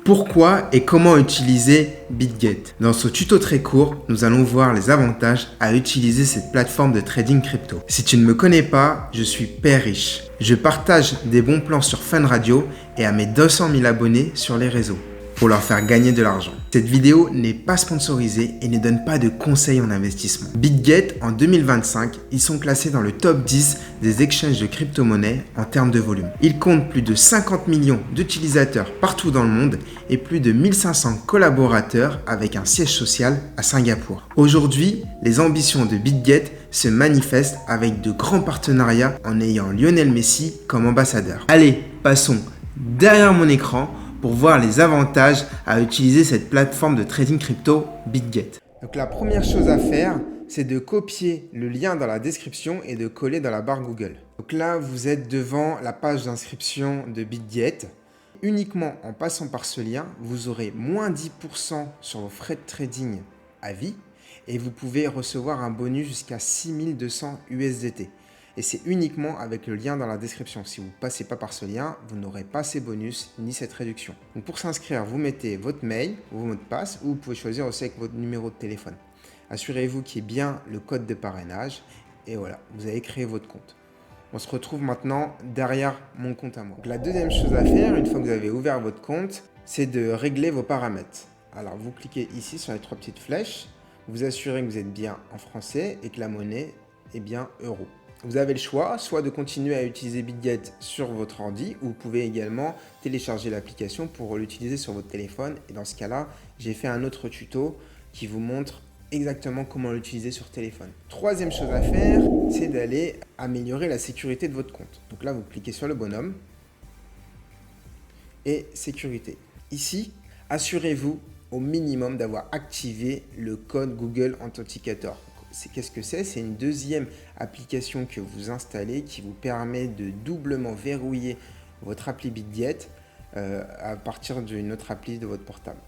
Pourquoi et comment utiliser BitGet? Dans ce tuto très court, nous allons voir les avantages à utiliser cette plateforme de trading crypto. Si tu ne me connais pas, je suis Père Riche. Je partage des bons plans sur Fun Radio et à mes 200 000 abonnés sur les réseaux pour leur faire gagner de l'argent. Cette vidéo n'est pas sponsorisée et ne donne pas de conseils en investissement. BitGet, en 2025, ils sont classés dans le top 10 des exchanges de crypto-monnaies en termes de volume. Ils comptent plus de 50 millions d'utilisateurs partout dans le monde et plus de 1500 collaborateurs avec un siège social à Singapour. Aujourd'hui, les ambitions de BitGet se manifestent avec de grands partenariats en ayant Lionel Messi comme ambassadeur. Allez, passons derrière mon écran pour voir les avantages à utiliser cette plateforme de trading crypto BitGet. Donc la première chose à faire, c'est de copier le lien dans la description et de coller dans la barre Google. Donc là, vous êtes devant la page d'inscription de BitGet. Uniquement en passant par ce lien, vous aurez moins 10% sur vos frais de trading à vie et vous pouvez recevoir un bonus jusqu'à 6200 USDT. Et c'est uniquement avec le lien dans la description. Si vous ne passez pas par ce lien, vous n'aurez pas ces bonus ni cette réduction. Donc pour s'inscrire, vous mettez votre mail, vos mots de passe, ou vous pouvez choisir aussi avec votre numéro de téléphone. Assurez-vous qu'il y ait bien le code de parrainage. Et voilà, vous avez créé votre compte. On se retrouve maintenant derrière mon compte à moi. Donc la deuxième chose à faire, une fois que vous avez ouvert votre compte, c'est de régler vos paramètres. Alors vous cliquez ici sur les trois petites flèches. Vous assurez que vous êtes bien en français et que la monnaie est bien euro. Vous avez le choix, soit de continuer à utiliser BitGet sur votre ordi, ou vous pouvez également télécharger l'application pour l'utiliser sur votre téléphone. Et dans ce cas-là, j'ai fait un autre tuto qui vous montre exactement comment l'utiliser sur téléphone. Troisième chose à faire, c'est d'aller améliorer la sécurité de votre compte. Donc là, vous cliquez sur le bonhomme et sécurité. Ici, assurez-vous au minimum d'avoir activé le code Google Authenticator. Qu'est-ce que c'est? C'est une deuxième application que vous installez qui vous permet de doublement verrouiller votre appli BitGet à partir d'une autre appli de votre portable.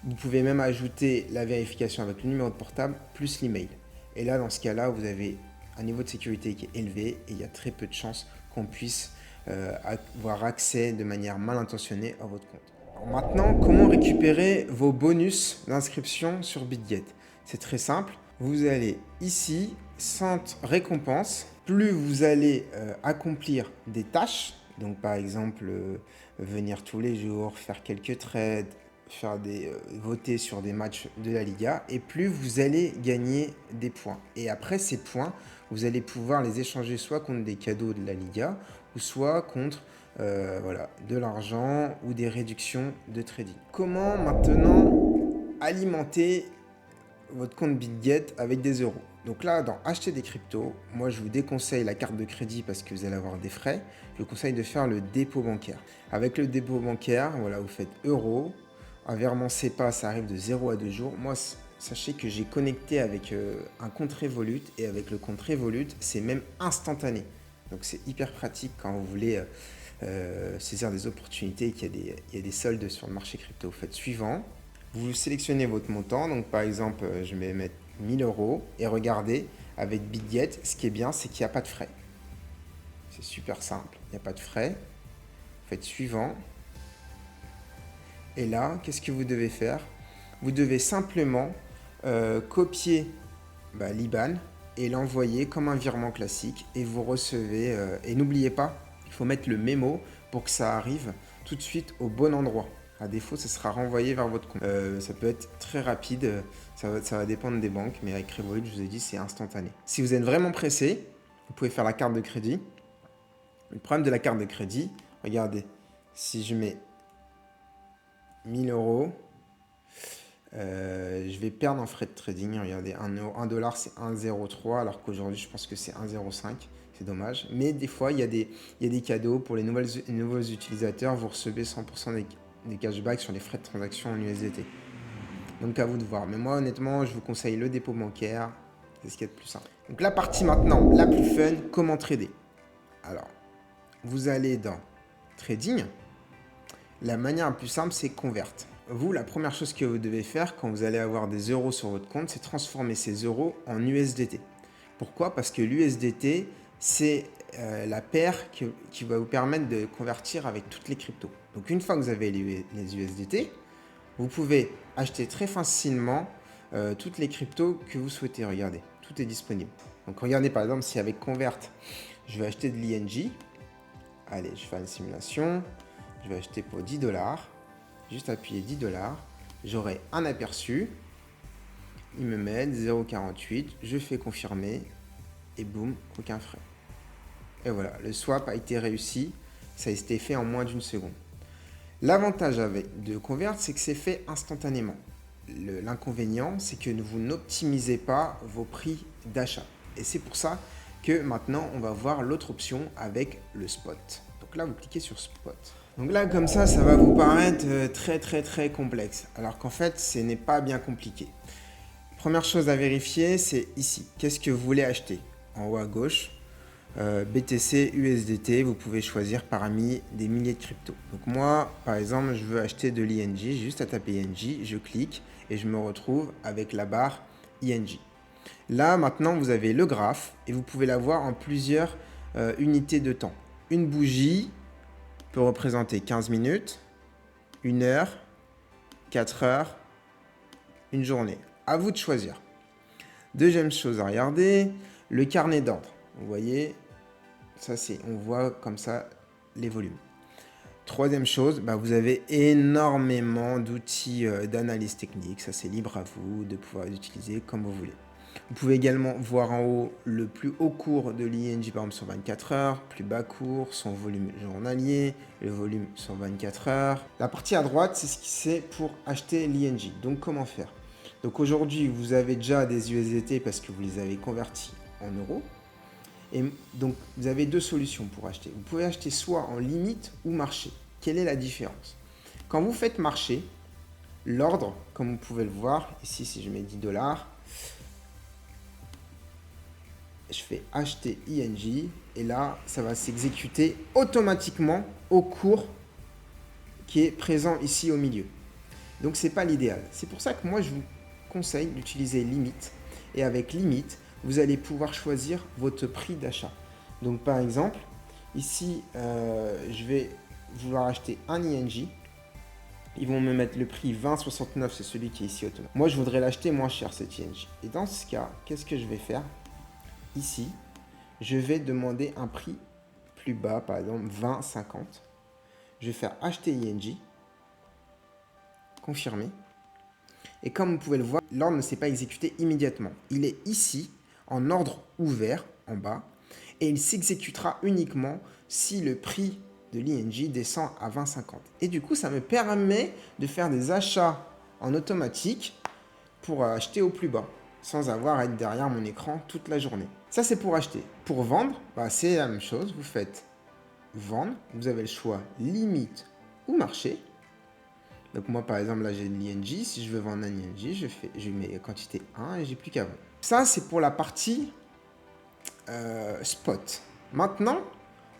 Vous pouvez même ajouter la vérification avec le numéro de portable plus l'email. Et là, dans ce cas-là, vous avez un niveau de sécurité qui est élevé et il y a très peu de chances qu'on puisse avoir accès de manière mal intentionnée à votre compte. Alors maintenant, comment récupérer vos bonus d'inscription sur BitGet? C'est très simple. Vous allez ici, centre récompense. Plus vous allez accomplir des tâches, donc par exemple venir tous les jours, faire quelques trades, voter sur des matchs de la Liga, et plus vous allez gagner des points. Et après ces points, vous allez pouvoir les échanger soit contre des cadeaux de la Liga, ou soit contre de l'argent ou des réductions de trading. Comment maintenant alimenter votre compte BitGet avec des euros? Donc là, dans acheter des cryptos, moi je vous déconseille la carte de crédit parce que vous allez avoir des frais. Je vous conseille de faire le dépôt bancaire. Avec le dépôt bancaire, voilà, vous faites euros. Un virement SEPA, ça arrive de 0 à 2 jours. Moi, sachez que j'ai connecté avec un compte Revolut et avec le compte Revolut, c'est même instantané. Donc c'est hyper pratique quand vous voulez saisir des opportunités et qu'il y a des soldes sur le marché crypto. Vous faites suivant. Vous sélectionnez votre montant, donc par exemple, je vais mettre 1000 euros et regardez, avec BitGet, ce qui est bien, c'est qu'il n'y a pas de frais. C'est super simple, il n'y a pas de frais. Vous faites suivant. Et là, qu'est-ce que vous devez faire? Vous devez simplement copier l'IBAN et l'envoyer comme un virement classique et vous recevez. Et n'oubliez pas, il faut mettre le mémo pour que ça arrive tout de suite au bon endroit. À défaut, ça sera renvoyé vers votre compte. Ça peut être très rapide, ça va dépendre des banques, mais avec Revolut, je vous ai dit, c'est instantané. Si vous êtes vraiment pressé, vous pouvez faire la carte de crédit. Le problème de la carte de crédit, regardez, si je mets 1000 euros, je vais perdre en frais de trading. Regardez, 1 dollar, c'est 1,03, alors qu'aujourd'hui, je pense que c'est 1,05. C'est dommage. Mais des fois, il y a des cadeaux pour les nouveaux utilisateurs. Vous recevez 100% des cashbacks sur les frais de transaction en USDT. Donc à vous de voir. Mais moi honnêtement, je vous conseille le dépôt bancaire. C'est ce qu'il y a de plus simple. Donc la partie maintenant, la plus fun, comment trader. Alors, vous allez dans Trading. La manière la plus simple, c'est Convert. Vous, la première chose que vous devez faire quand vous allez avoir des euros sur votre compte, c'est transformer ces euros en USDT. Pourquoi? Parce que l'USDT, c'est la paire qui va vous permettre de convertir avec toutes les cryptos. Donc une fois que vous avez les USDT, vous pouvez acheter très facilement toutes les cryptos que vous souhaitez. Regardez, tout est disponible. Donc regardez par exemple si avec Convert, je vais acheter de l'ING. Allez, je fais une simulation. Je vais acheter pour 10 $. Juste appuyer 10 $. J'aurai un aperçu. Ils me mettent 0,48. Je fais confirmer. Et boum, aucun frais. Et voilà, le swap a été réussi. Ça a été fait en moins d'une seconde. L'avantage de Convert, c'est que c'est fait instantanément. L'inconvénient, c'est que vous n'optimisez pas vos prix d'achat. Et c'est pour ça que maintenant, on va voir l'autre option avec le spot. Donc là, vous cliquez sur spot. Donc là, comme ça va vous paraître très complexe. Alors qu'en fait, ce n'est pas bien compliqué. Première chose à vérifier, c'est ici. Qu'est-ce que vous voulez acheter? En haut à gauche, BTC, USDT, vous pouvez choisir parmi des milliers de cryptos. Donc moi, par exemple, je veux acheter de l'ING, j'ai juste à taper ING, je clique et je me retrouve avec la barre ING. Là, maintenant, vous avez le graphe et vous pouvez l'avoir en plusieurs unités de temps. Une bougie peut représenter 15 minutes, 1 heure, 4 heures, une journée. À vous de choisir. Deuxième chose à regarder, le carnet d'ordre. Vous voyez, ça on voit comme ça les volumes. Troisième chose, vous avez énormément d'outils d'analyse technique. Ça, c'est libre à vous de pouvoir les utiliser comme vous voulez. Vous pouvez également voir en haut le plus haut cours de l'ING par exemple sur 24 heures, plus bas cours, son volume journalier, le volume sur 24 heures. La partie à droite, c'est ce qui c'est pour acheter l'ING. Donc comment faire? Donc aujourd'hui, vous avez déjà des USDT parce que vous les avez convertis en euros. Et donc, vous avez deux solutions pour acheter. Vous pouvez acheter soit en limite ou marché. Quelle est la différence? Quand vous faites marché, l'ordre, comme vous pouvez le voir, ici, si je mets 10 $, je fais acheter ING et là, ça va s'exécuter automatiquement au cours qui est présent ici au milieu. Donc, ce n'est pas l'idéal. C'est pour ça que moi, je vous conseille d'utiliser limite. Et avec limite, vous allez pouvoir choisir votre prix d'achat. Donc par exemple, ici, je vais vouloir acheter un ING. Ils vont me mettre le prix 20,69, c'est celui qui est ici automatique. Moi, je voudrais l'acheter moins cher, cet ING. Et dans ce cas, qu'est-ce que je vais faire? Ici, je vais demander un prix plus bas, par exemple 20,50. Je vais faire acheter ING, confirmer. Et comme vous pouvez le voir, l'ordre ne s'est pas exécuté immédiatement. Il est ici, en ordre ouvert, en bas, et il s'exécutera uniquement si le prix de l'ING descend à 20,50. Et du coup, ça me permet de faire des achats en automatique pour acheter au plus bas, sans avoir à être derrière mon écran toute la journée. Ça, c'est pour acheter. Pour vendre, c'est la même chose. Vous faites vendre, vous avez le choix limite ou marché. Donc moi, par exemple, là, j'ai l'ING. Si je veux vendre un ING, je mets quantité 1 et j'ai plus qu'à vendre. Ça, c'est pour la partie spot. Maintenant,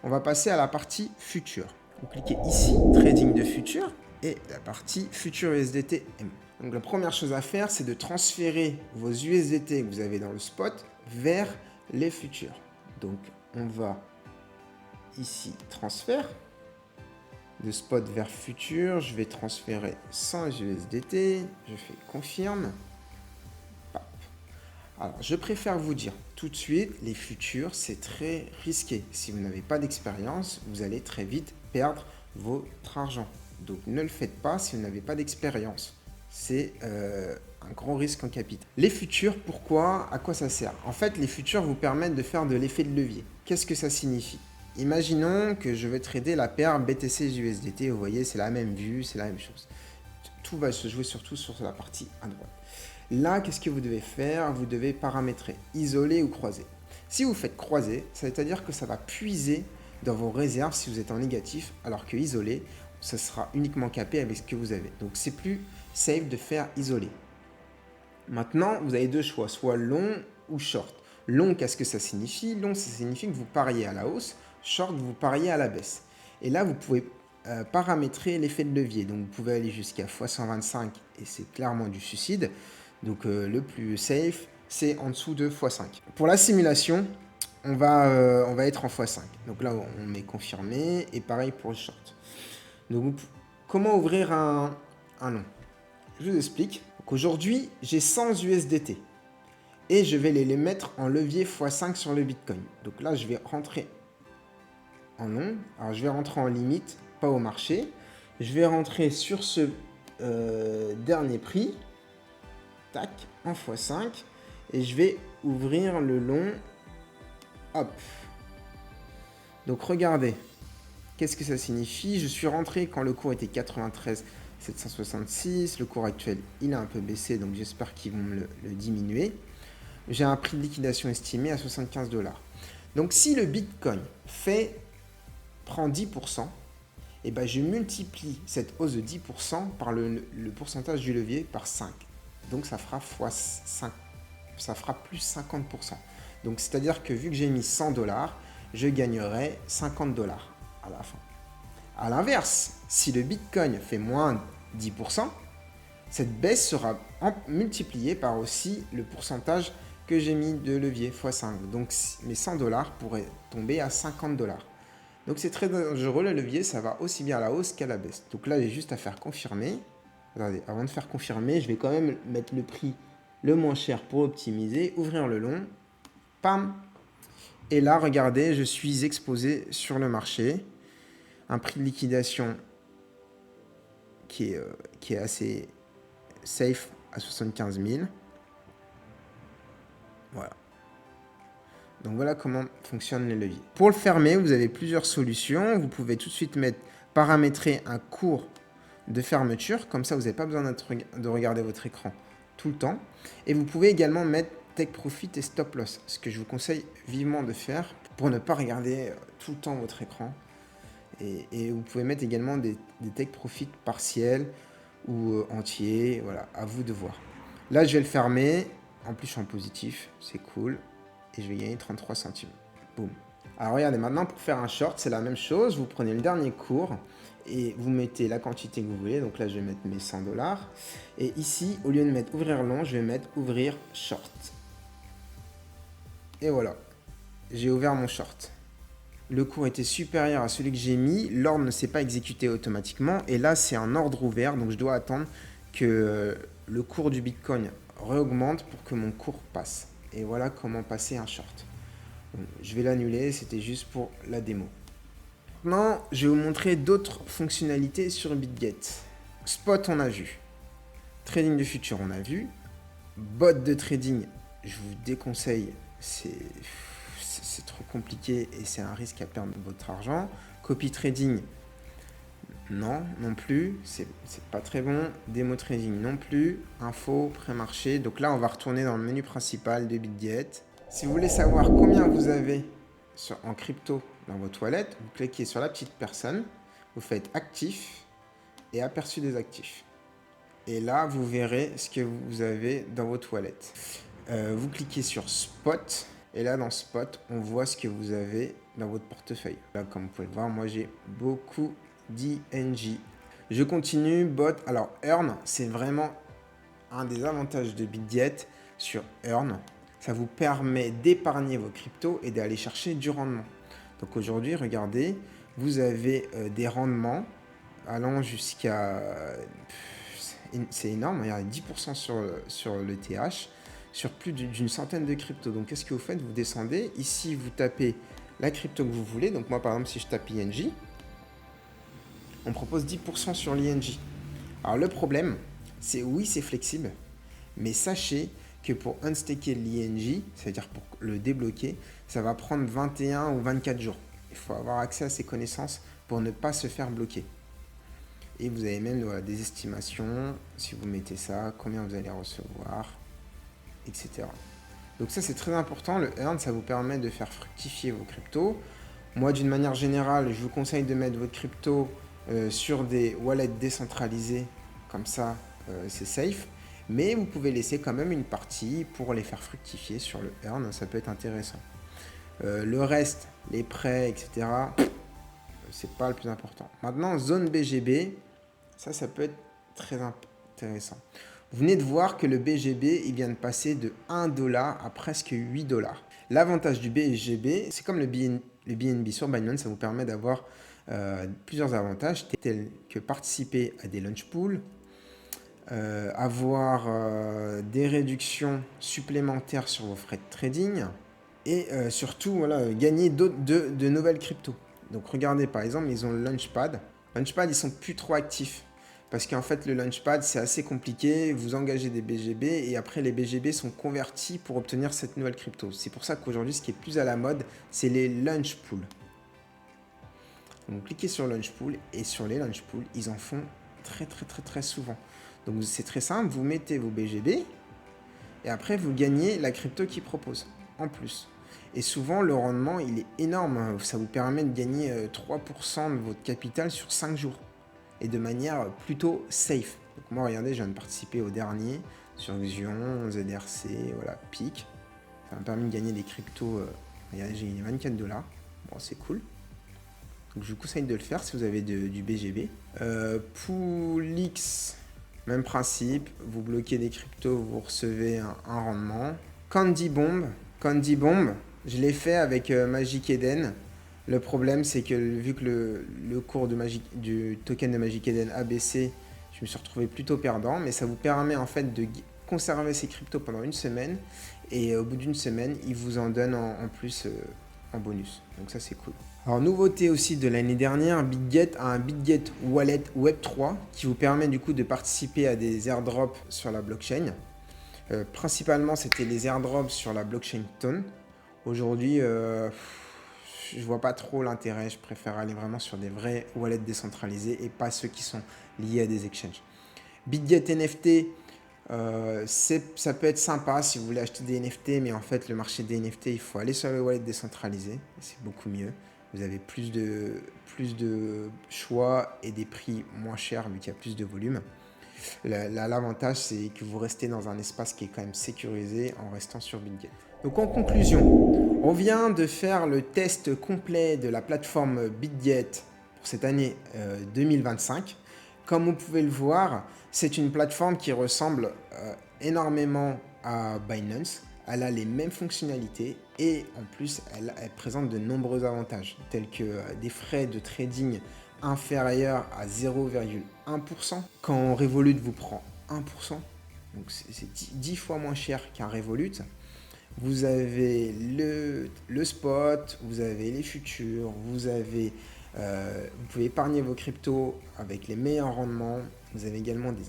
on va passer à la partie future. Vous cliquez ici, trading de futur, et la partie futur USDT M. Donc la première chose à faire, c'est de transférer vos USDT que vous avez dans le spot vers les futurs. Donc on va ici, transfert. De spot vers futur, je vais transférer 100 USDT, je fais confirme. Alors, je préfère vous dire tout de suite, les futurs, c'est très risqué. Si vous n'avez pas d'expérience, vous allez très vite perdre votre argent. Donc, ne le faites pas si vous n'avez pas d'expérience. C'est un gros risque en capital. Les futurs, pourquoi? À quoi ça sert? En fait, les futurs vous permettent de faire de l'effet de levier. Qu'est-ce que ça signifie? Imaginons que je vais trader la paire BTC-USDT. Vous voyez, c'est la même vue, c'est la même chose. Tout va se jouer surtout sur la partie à droite. Là, qu'est-ce que vous devez faire? Vous devez paramétrer, isoler ou croiser. Si vous faites croiser, c'est-à-dire que ça va puiser dans vos réserves si vous êtes en négatif, alors que isoler, ça sera uniquement capé avec ce que vous avez. Donc, c'est plus safe de faire isoler. Maintenant, vous avez deux choix, soit long ou short. Long, qu'est-ce que ça signifie? Long, ça signifie que vous pariez à la hausse. Short, vous pariez à la baisse. Et là, vous pouvez paramétrer l'effet de levier. Donc, vous pouvez aller jusqu'à x125 et c'est clairement du suicide. Donc le plus safe, c'est en dessous de x5. Pour la simulation, on va être en x5. Donc là, on met confirmé. Et pareil pour le short. Donc, comment ouvrir un long? Je vous explique. Donc aujourd'hui, j'ai 100 USDT. Et je vais les mettre en levier x5 sur le Bitcoin. Donc là, je vais rentrer en long. Alors, je vais rentrer en limite, pas au marché. Je vais rentrer sur ce dernier prix. Tac, en x5. Et je vais ouvrir le long. Hop. Donc, regardez. Qu'est-ce que ça signifie? Je suis rentré quand le cours était 93 766. Le cours actuel, il a un peu baissé. Donc, j'espère qu'ils vont me le diminuer. J'ai un prix de liquidation estimé à 75 $. Donc, si le Bitcoin prend 10%, et ben je multiplie cette hausse de 10% par le pourcentage du levier par 5. Donc, ça fera x5. Ça fera plus 50%. Donc, c'est-à-dire que vu que j'ai mis 100 $, je gagnerai 50 $ à la fin. A l'inverse, si le Bitcoin fait moins 10%, cette baisse sera multipliée par aussi le pourcentage que j'ai mis de levier x5. Donc mes 100 $ pourraient tomber à 50 $. Donc c'est très dangereux, le levier, ça va aussi bien à la hausse qu'à la baisse. Donc là, j'ai juste à faire confirmer. Attendez, avant de faire confirmer, je vais quand même mettre le prix le moins cher pour optimiser, ouvrir le long. Pam! Et là, regardez, je suis exposé sur le marché. Un prix de liquidation qui est assez safe à 75 000. Voilà. Donc voilà comment fonctionnent les leviers. Pour le fermer, vous avez plusieurs solutions. Vous pouvez tout de suite paramétrer un cours de fermeture. Comme ça, vous n'avez pas besoin de regarder votre écran tout le temps. Et vous pouvez également mettre take profit et stop loss. Ce que je vous conseille vivement de faire pour ne pas regarder tout le temps votre écran. Et vous pouvez mettre également des take profit partiels ou entiers. Voilà, à vous de voir. Là, je vais le fermer. En plus, je suis en positif. C'est cool. Et je vais gagner 33 centimes. Boum. Alors regardez, maintenant pour faire un short, c'est la même chose. Vous prenez le dernier cours et vous mettez la quantité que vous voulez. Donc là, je vais mettre mes 100 $. Et ici, au lieu de mettre ouvrir long, je vais mettre ouvrir short. Et voilà, j'ai ouvert mon short. Le cours était supérieur à celui que j'ai mis. L'ordre ne s'est pas exécuté automatiquement. Et là, c'est un ordre ouvert. Donc je dois attendre que le cours du Bitcoin réaugmente pour que mon cours passe. Et voilà comment passer un short. Bon, je vais l'annuler, c'était juste pour la démo. Maintenant, je vais vous montrer d'autres fonctionnalités sur BitGet. Spot, on a vu. Trading de futur, on a vu. Bot de trading, je vous déconseille. C'est trop compliqué et c'est un risque à perdre votre argent. Copy trading, non plus, c'est pas très bon. Démo trading non plus. Info, pré-marché. Donc là, on va retourner dans le menu principal de BitGet. Si vous voulez savoir combien vous avez en crypto dans votre wallet, vous cliquez sur la petite personne, vous faites actif et aperçu des actifs. Et là, vous verrez ce que vous avez dans votre wallet. Vous cliquez sur spot et là, dans spot, on voit ce que vous avez dans votre portefeuille. Là, comme vous pouvez le voir, moi, j'ai beaucoup d'ING. Je continue, bot. Alors, Earn, c'est vraiment un des avantages de BitGet sur Earn. Ça vous permet d'épargner vos cryptos et d'aller chercher du rendement. Donc aujourd'hui, regardez, vous avez des rendements allant jusqu'à... C'est énorme, il y a 10% sur le TH, sur plus d'une centaine de cryptos. Donc qu'est-ce que vous faites? Vous descendez, ici vous tapez la crypto que vous voulez. Donc moi par exemple, si je tape ING, on propose 10% sur l'ING. Alors le problème, c'est oui, c'est flexible, mais sachez que pour unstaker l'ING, c'est-à-dire pour le débloquer, ça va prendre 21 ou 24 jours. Il faut avoir accès à ces connaissances pour ne pas se faire bloquer. Et vous avez même des estimations, si vous mettez ça, combien vous allez recevoir, etc. Donc ça, c'est très important. Le Earn, ça vous permet de faire fructifier vos cryptos. Moi, d'une manière générale, je vous conseille de mettre votre crypto sur des wallets décentralisés. Comme ça, c'est safe. Mais vous pouvez laisser quand même une partie pour les faire fructifier sur le Earn. Ça peut être intéressant. Le reste, les prêts, etc., c'est pas le plus important. Maintenant, zone BGB, ça peut être très intéressant. Vous venez de voir que le BGB, il vient de passer de 1 $ à presque 8 $. L'avantage du BGB, c'est comme le BNB sur Binance, ça vous permet d'avoir plusieurs avantages tels que participer à des launch pools, avoir des réductions supplémentaires sur vos frais de trading et surtout voilà, gagner de nouvelles cryptos. Donc regardez par exemple, ils ont le Launchpad. Launchpad, ils sont plus trop actifs. Parce qu'en fait, le Launchpad, c'est assez compliqué. Vous engagez des BGB et après, les BGB sont convertis pour obtenir cette nouvelle crypto. C'est pour ça qu'aujourd'hui, ce qui est plus à la mode, c'est les launch pools. Donc, cliquez sur launch pool et sur les launch pools, ils en font très souvent. Donc, c'est très simple. Vous mettez vos BGB et après, vous gagnez la crypto qu'ils proposent en plus. Et souvent, le rendement, il est énorme. Ça vous permet de gagner 3% de votre capital sur 5 jours. Et de manière plutôt safe. Donc moi, regardez, je viens de participer au dernier sur Xion, ZRC, voilà, PIC. Ça m'a permis de gagner des cryptos. Regardez, j'ai gagné 24 $. Bon, c'est cool. Donc je vous conseille de le faire si vous avez du BGB. Poolix, même principe. Vous bloquez des cryptos, vous recevez un rendement. Candy Bomb, je l'ai fait avec Magic Eden. Le problème, c'est que vu que le cours du token de Magic Eden a baissé, je me suis retrouvé plutôt perdant. Mais ça vous permet en fait de conserver ces cryptos pendant une semaine. Et au bout d'une semaine, ils vous en donnent en plus en bonus. Donc ça, c'est cool. Alors, nouveauté aussi de l'année dernière, BitGet a un BitGet Wallet Web3 qui vous permet du coup de participer à des airdrops sur la blockchain. Principalement, c'était les airdrops sur la blockchain Ton. Aujourd'hui, je vois pas trop l'intérêt. Je préfère aller vraiment sur des vrais wallets décentralisés et pas ceux qui sont liés à des exchanges. BitGet NFT, ça peut être sympa si vous voulez acheter des NFT, mais en fait, le marché des NFT, il faut aller sur le wallet décentralisé. C'est beaucoup mieux. Vous avez plus de choix et des prix moins chers vu qu'il y a plus de volume. L'avantage, c'est que vous restez dans un espace qui est quand même sécurisé en restant sur BitGet. Donc en conclusion, on vient de faire le test complet de la plateforme BitGet pour cette année 2025. Comme vous pouvez le voir, c'est une plateforme qui ressemble énormément à Binance. Elle a les mêmes fonctionnalités et en plus, elle présente de nombreux avantages tels que des frais de trading inférieurs à 0,1%. Quand Revolut vous prend 1%, donc c'est 10 fois moins cher qu'un Revolut. Vous avez le spot, vous avez les futurs, vous pouvez épargner vos cryptos avec les meilleurs rendements. Vous avez également des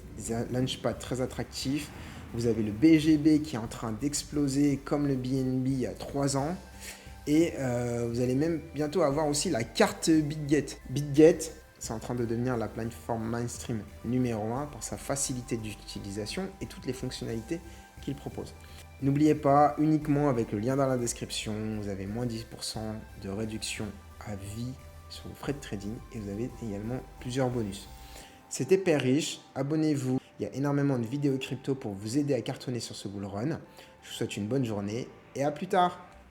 launchpads très attractifs. Vous avez le BGB qui est en train d'exploser comme le BNB il y a 3 ans. Et vous allez même bientôt avoir aussi la carte BitGet. BitGet, c'est en train de devenir la plateforme mainstream numéro 1 pour sa facilité d'utilisation et toutes les fonctionnalités qu'il propose. N'oubliez pas, uniquement avec le lien dans la description, vous avez moins 10% de réduction à vie sur vos frais de trading et vous avez également plusieurs bonus. C'était Père Riche, abonnez-vous, il y a énormément de vidéos crypto pour vous aider à cartonner sur ce bull run. Je vous souhaite une bonne journée et à plus tard.